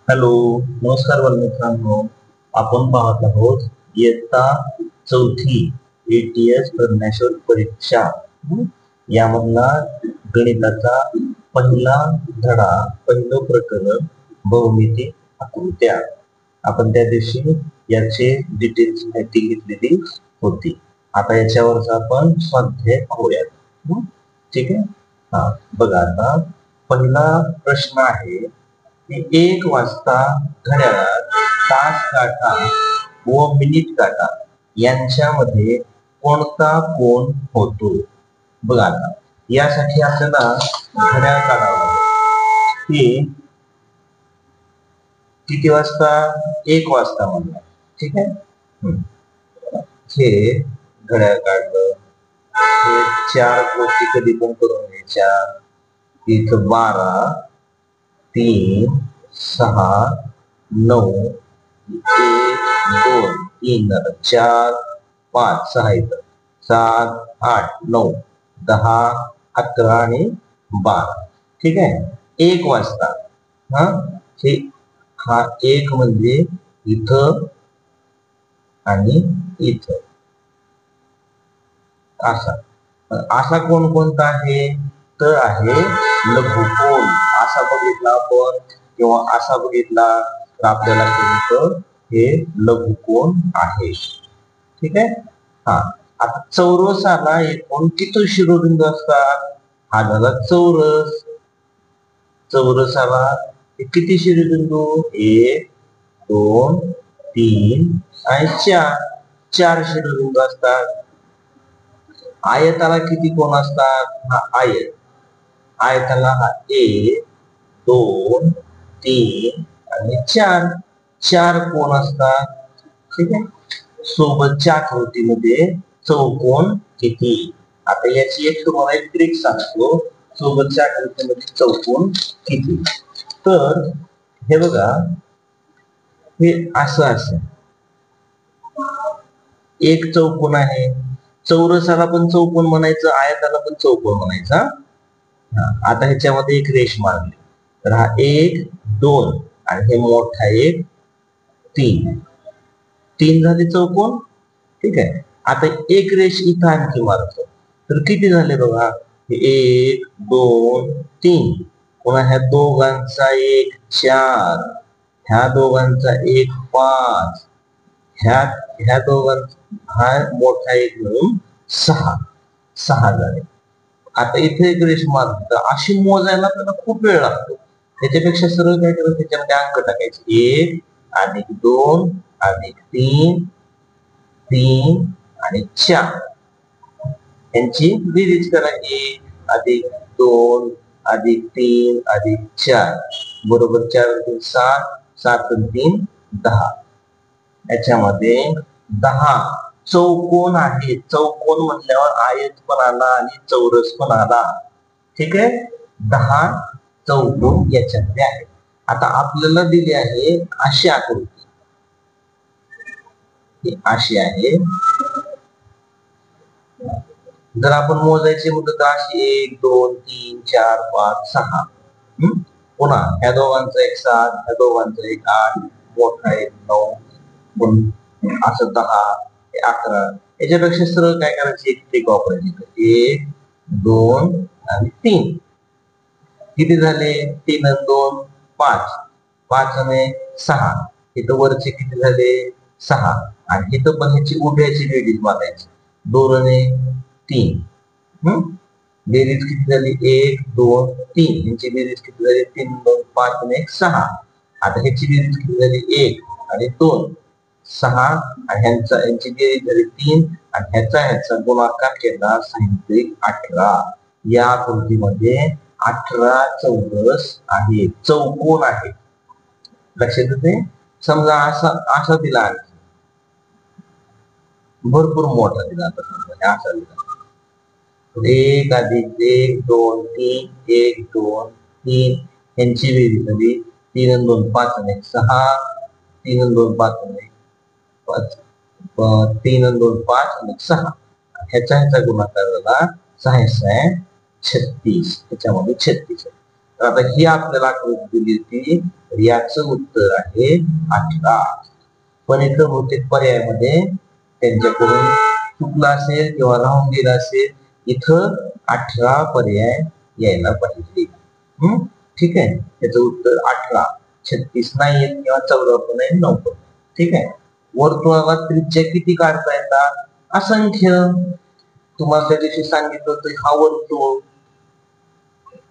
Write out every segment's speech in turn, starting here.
Hello, नमस्कार बालमित्रांनो. आपण पाहत आहोत इयत्ता चौथी एटीएस प्रज्ञाशोध परीक्षा यामधला गणिताचा पहिला धडा, पहिलं प्रकरण बहुमिती आकृत्या. आपण त्या दिवशी याची डिटेल्स माहिती घेतलेली होती. आता याच्यावरचा आपण स्वाध्याय पाहूयात. ठीक आहे. हा बघा, आता पहिला प्रश्न आहे की 1 वाजता घड्याळात तास काटा व मिनिट काटा यांच्यामध्ये कोणता कोण होतो? बघा, आता यासाठी आपल्याला घड्याळ काढावं लागेल. की किती वाजता? 1 वाजता म्हणूया. ठीक आहे. हे घड्याळ काढलं, हे 4 गोष्टी कधी पण करून घ्यायच्या. इथं 12, 3, 6, 9, 1, 2, 3 झालं, 4, 5, 6 इथं, 7, 8, 9, 10, 11 आणि 12. ठीक आहे. 1 वाजता हा हे हा एक म्हणजे इथं आणि इथं असा. असा कोण कोणता आहे? तर आहे लघुकोन. असा बघितला आपण किंवा असा बघितला तर आपल्याला कोणतं? हे लघुकोन आहे. ठीक आहे. हा, आता चौरसाला एकूण किती शिरोबिंदू असतात? हा झाला चौरस. चौरसाला किती शिरोबिंदू? 1, 2, 3 आणि 4. 4 शिरोबिंदू असतात. आयताला किती कोण असतात? हा आयत. आयताला हा 1, 2, 3 आणि 4. 4 कोण असतात. ठीक आहे. सोबतच्या आकृतीमध्ये चौकोन किती? आता याची एक तुम्हाला एक ट्रिक सांगतो. सोबतच्या आकृतीमध्ये चौकोन किती? तर हे बघा, हे असं असं एक चौकोन आहे. चौरसाला पण चौकोन म्हणायचं, आयताला पण चौकोन म्हणायचा. आता ह्याच्यामध्ये एक रेष मारली तर हा 1, 2 आणि हे मोठा एक 3. 3 झाले चौकोन. ठीक आहे. आता एक रेष इथं आणखी मारतो तर किती झाले बघा. 1, 2, 3. पुन्हा ह्या दोघांचा एक 4, ह्या दोघांचा एक 5, ह्या दोघांचा हा मोठा एक मिळून 6. 6 झाले. आता इथे एक रेष मारतो तर अशी मोजायला त्याला खूप वेळ लागतो. त्याच्यापेक्षा सरळ काय करायचं, त्याच्यामध्ये अंक टाकायचे. 1 अधिक 2 अधिक 3, 3 आणि 4 यांची बेरीज करा. 1 अधिक 2 अधिक 3 अधिक 4 बरोबर 4 3 7, 7 3 10. याच्यामध्ये 10 चौकोन आहे. चौकोन म्हटल्यावर आयत पण आला आणि चौरस पण आला. ठीक आहे. 10 चौकोन याच्यामध्ये आहे. आता आपल्याला दिली आहे अशी आकृती. अशी आहे. जर आपण मोजायची म्हटलं तर अशी 1, 2, 3, 4, 5, 6. पुन्हा ह्या दोघांचा एक 7, ह्या दोघांचा एक 8, मोठा एक 9, असं 10, 11. याच्यापेक्षा सरळ काय करायची, एक ट्रिक वापरायची. 1, 2 आणि 3. किती झाले? 3 आणि 2 5, 5 आणि 6. इथं वरचे किती झाले? 6. आणि इथं पण ह्याची उभ्याची बेरीज मारायची. 2 आणि 3. बेरीज किती झाली? 1, 2, 3. यांची बेरीज किती झाली? 3, 2, 5 आणि 1 6. आता ह्याची बेरीज किती झाली? 1 आणि 2 6 आणि यांची बेरीज झाली 3 आणि ह्याचा गुणाकार केला 6 18. या आकृतीमध्ये 18 चौरस आहे, चौकोन आहे. लक्षात येते. समजा असा दिला, भरपूर मोठा दिला, असा दिला 1 अधिक 1, 2, 3, 1, 2, 3 यांची बेरीज झाली 3 आणि 2 5 आणि 1 6, 3 आणि 2 5 आणि 1 3 आणि 2 5 आणि 6. ह्याचा गुणाकार झाला 6 36. त्याच्यामध्ये 36. तर आता ही आपल्याला आकृती दिली होती तर याचं उत्तर आहे 18. पण इथं बहुतेक पर्यायामध्ये त्यांच्याकडून चुकला असेल किंवा राहून गेला असेल. इथं 18 पर्याय यायला पाहिजे. ठीक आहे, त्याचं उत्तर 18. 36 नाही येत किंवा 14 पण नाही, 9 पण. ठीक आहे. वर्तुळाला त्रिज्या किती काढता येतात? असंख्य. तुम्हाला त्या दिवशी सांगितलं होतं हा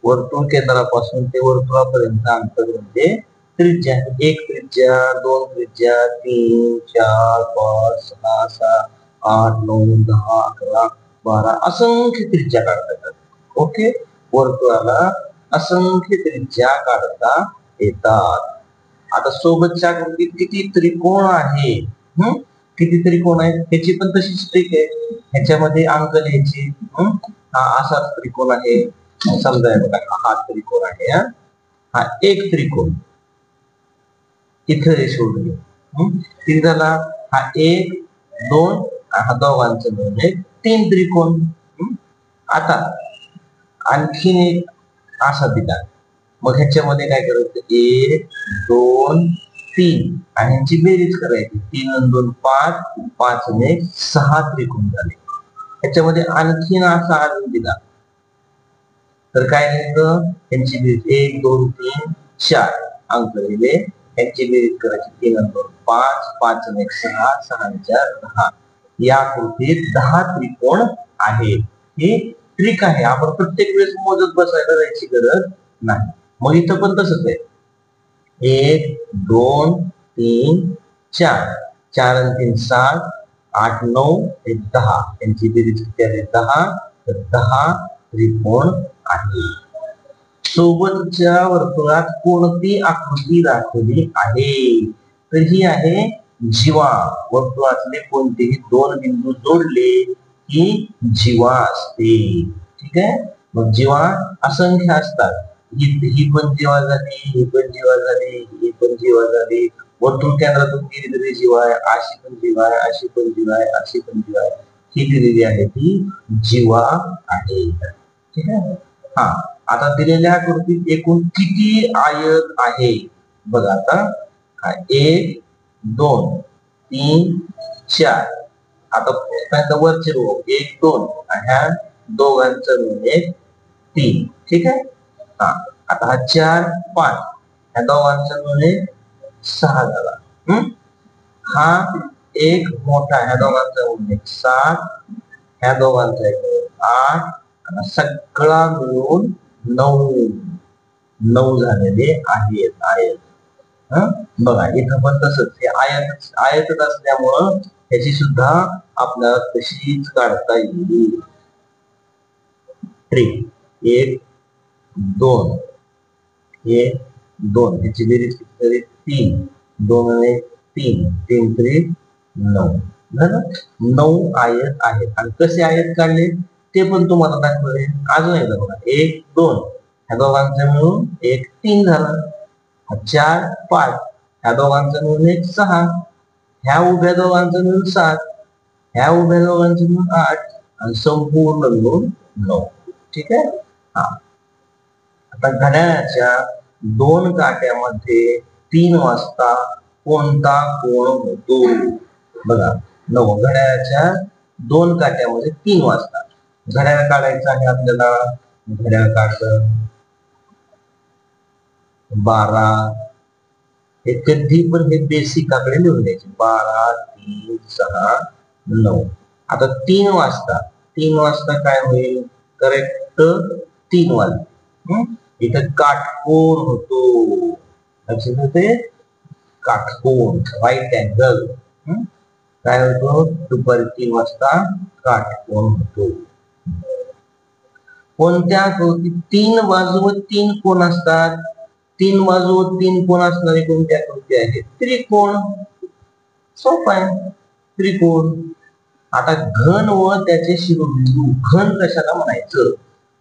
वर्तुळ केंद्रापासून ते वर्तुळापर्यंत अंतर म्हणजे त्रिज्या. 1 त्रिज्या, 2 त्रिज्या, 3, 4, 5, 6, 7, 8, 9, 10, 11, 12 असंख्य त्रिज्या काढता येतात. ओके, वर्तुळाला असंख्य त्रिज्या काढता येतात. आता सोबतच्या आकृतीत किती त्रिकोण आहे? किती त्रिकोण आहेत ह्याची पण तशीच ट्रिक आहे. ह्याच्यामध्ये अंक लिहायचे. हा असा त्रिकोण आहे, समजा बघा हा त्रिकोण आहे. हा एक त्रिकोण इथं हे सोडले. तीन झाला. हा 1, 2, हा दोघांचं मिळून एक 3 त्रिकोण. आता आणखीन एक असा दिला. मग ह्याच्यामध्ये काय करायचं? 1, 2, 3 आणि ह्यांची बेरीज करायची. 3 आणि 2 5, 5 आणि 1 6 त्रिकोण झाले. ह्याच्यामध्ये आणखीन असा अजून दिला तर काय लिहायचं? यांची बेरीज 1, 2, 3, 4 अंक लिहिले. यांची बेरीज करायची. 3 आणि 2 5, 5 आणि 1 6, 6 आणि 4 10. या आकृतीत 10 त्रिकोण आहेत. ही ट्रिक आहे. आपण प्रत्येक वेळेस मोजत बसायला जायची गरज नाही. मग इथं पण तसंच आहे. 1, 2, 3, 4, 4 आणि 3 7, 8, 9, 10. यांची बेरीज किती आहे? 10. तर 10 त्रिकोण आहे. सोबतच्या वर्तुळात कोणती आकृती दाखवली आहे? तर ही आहे जीवा. वर्तुळातले कोणतेही 2 बिंदू जोडले की जीवा असते. ठीक आहे. मग जीवा असंख्य असतात. ही पण जीवा झाली, ही पण जीवा झाली, ही पण जीवा झाली. वर्तुळ केंद्रातून गेली तरी जीवा आहे, अशी पण जीवा आहे, अशी पण जीवा आहे, अशी पण जीवा आहे. ही दिलेली आहे ती जीवा आहे. ठीक आहे. हा, आता दिलेल्या आकृतीत एकूण किती आयत आहे? बघा आता 1, 2, 3, 4. आता वरचे रो 1, 2 आणि ह्या दोघांचं मिळून 1, 3. ठीक आहे. हा, आता हा 4, 5 ह्या दोघांचं मिळून 1, 6 झाला. हा एक मोठा ह्या दोघांचा मिळून 1, 7 ह्या दोघांचा एक 8 सगळा मिळून 9 झालेले आहेत. बघा इथं पण तसंच हे आयतच असल्यामुळं ह्याची सुद्धा आपल्याला तशीच काढता येईल. 1, 2, 1, 2 ह्याची बेरीज किती झाली? 3, 2 आणि 3, 3 3 9 झालं. 9 आयत आहेत. आणि कसे आयत काढले ते पण तुम्हाला दाखवले. अजून एकदा बघा 1, 2 ह्या दोघांचं मिळून 1, 3 झाला. 4, 5 ह्या दोघांचं मिळून 1, 6 ह्या उभ्या दोघांचं मिळून 7 ह्या उभ्या दोघांचं मिळून 8 आणि संपूर्ण मिळून 9. ठीक आहे. हा, आता घड्याळाच्या 2 काट्यामध्ये 3 वाजता कोणता कोण होतो? बघा घड्याळाच्या 2 काट्यामध्ये 3 वाजता घड्याळ काढायचं आहे आपल्याला. घड्याळ काढलं 12. हे कधी पण हे बेसिक आकडे लिहून द्यायचे. 12, 3, 6, 9. आता 3 वाजता काय होईल? करेक्ट 3 वाजले. इथं काटकोन होतो. लक्षात येते? काटकोन राईट अँगल. काय होतो? दुपारी 3 वाजता काटकोन होतो. कोणत्या आकृतीत 3 बाजू व 3 कोण असतात? 3 बाजू व 3 कोण असणारी कोणती आकृती आहे? त्रिकोण. सोपं आहे. त्रिकोण. आता घन व त्याचे शिरोबिंदू. घन कशाला म्हणायचं?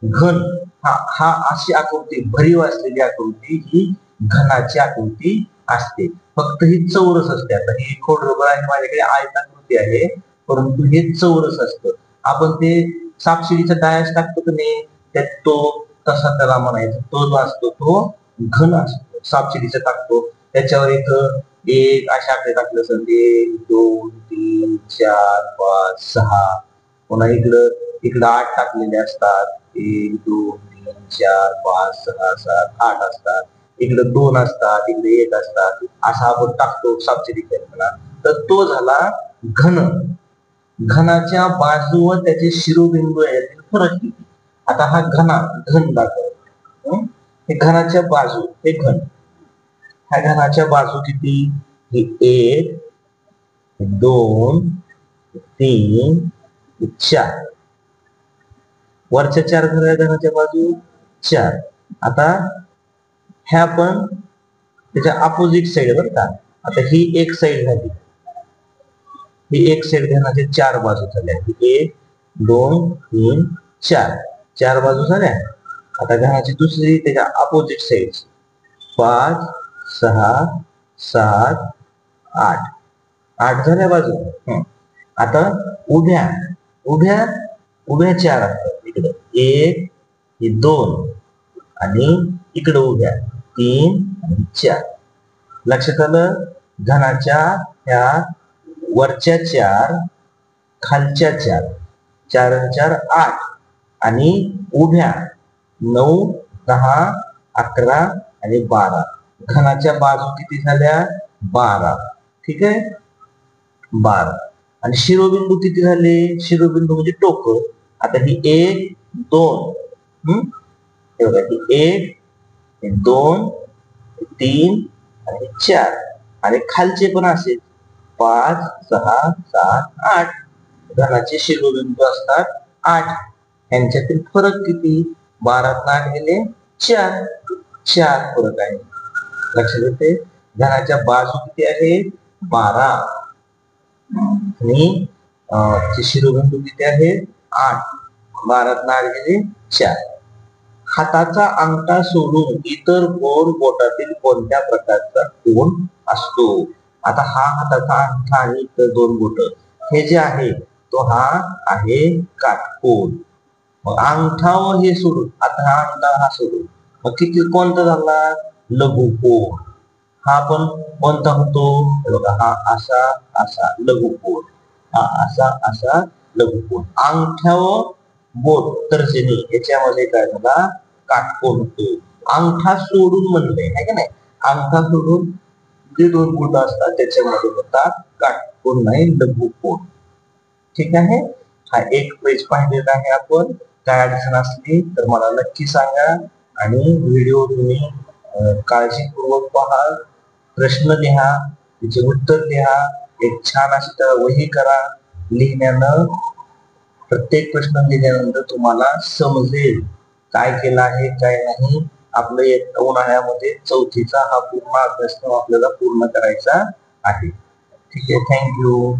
घन हा अशी आकृती, भरीव असलेली आकृती ही घनाची आकृती असते. फक्त ही चौरस असते. आता ही खोडरबर आहे, माझ्याकडे आयताकृती आहे, परंतु हे चौरस असतं. आपण ते सापशिडीचा डायस टाकतो की नाही, त्यात तो तसा त्याला म्हणायचं. तो जो असतो तो घन असतो. सापशिडीचं टाकतो त्याच्यावर एक अशा आकडे टाकले असेल 1 2 3 4 5 6 पुन्हा इकडं 8 टाकलेले असतात 1 2 3 4 5 6 7 8 असतात इकडे 2 असतात इकडे 1 असतात असा आपण टाकतो सापशिडी करताना तर तो झाला घन. घनाच्या बाजू व त्याचे शिरोबिंदू यातील फरक किती. आता हा घन दाखवतो हे घनाच्या बाजू हे घन ह्या घनाच्या बाजू किती ही 1 2 3 4 वरच्या 4 झाल्या घनाच्या बाजू 4. आता ह्या पण त्याच्या अपोजिट साइड बरं का. आता ही एक साइड झाली ही एक साइड घनाच्या 4 बाजू झाल्या 1 2 3 4 4 बाजू झाल्या. आता घनाची दुसरी त्याच्या अपोजिट साइड 5 6 7 8 8 झाल्या बाजू. आता उभ्या उभ्या उभ्या 4 असतात इकडे 1 2 आणि इकडे उभ्या 3 आणि 4. लक्षात आलं. घनाच्या ह्या वरच्या 4 खालच्या 4 4 आणि 4 8 आणि उभ्या 9 10 11 आणि 12 घनाच्या बाजू किती झाल्या 12. ठीक आहे 12 आणि शिरोबिंदू किती झाले शिरोबिंदू म्हणजे टोक. आता ही 1 2 हे बघा ही 1 2 3 आणि 4 आणि खालचे पण असेल 5 6 7 8 घनाचे शिरोबिंदू असतात 8. यांच्यातील फरक किती 12 8 गेले 4 फरक आहे. लक्षात येते. घनाच्या बाजू किती आहे 12 आणि शिरोबिंदू किती आहे 8. 12 8 गेले 4. हाताचा अंगठा सोडून इतर बोट बोटातील कोणत्या प्रकारचा कोन असतो. आता हा हाताचा अंगठा आणि इतर 2 बोट हे जे आहे तो हा आहे काटकोन. मग अंगठा व हे सोडून आता हा अंगठा हा सोडून मग किती कोणता झाला लघुकोन. हा पण कोणता होतो बघा हा असा असा लघुकोन हा असा असा लघुकोन. अंगठा व बोट तर्जनी याच्यामध्ये काय झाला काटकोन होतो. अंगठा सोडून म्हणले आहे का नाही. अंगठा सोडून जे 2 बोट असतात त्याच्यामध्ये होता काटकोन नाही लघुकोन. ठीक आहे. हा एक पेज पाहिलेला आहे आपण. काय अडचण असली तर मला नक्की सांगा आणि व्हिडिओ तुम्ही काळजीपूर्वक पहा. प्रश्न लिहा त्याचे उत्तर लिहा. एक छान अशी तर वही करा. लिहिण्यानं प्रत्येक प्रश्न लिहिल्यानंतर तुम्हाला समजेल काय केलं आहे काय नाही. आपलं उन्हाळ्यामध्ये 4थीचा हा पूर्ण अभ्यासक्रम आपल्याला पूर्ण करायचा आहे. ठीक आहे. थँक्यू.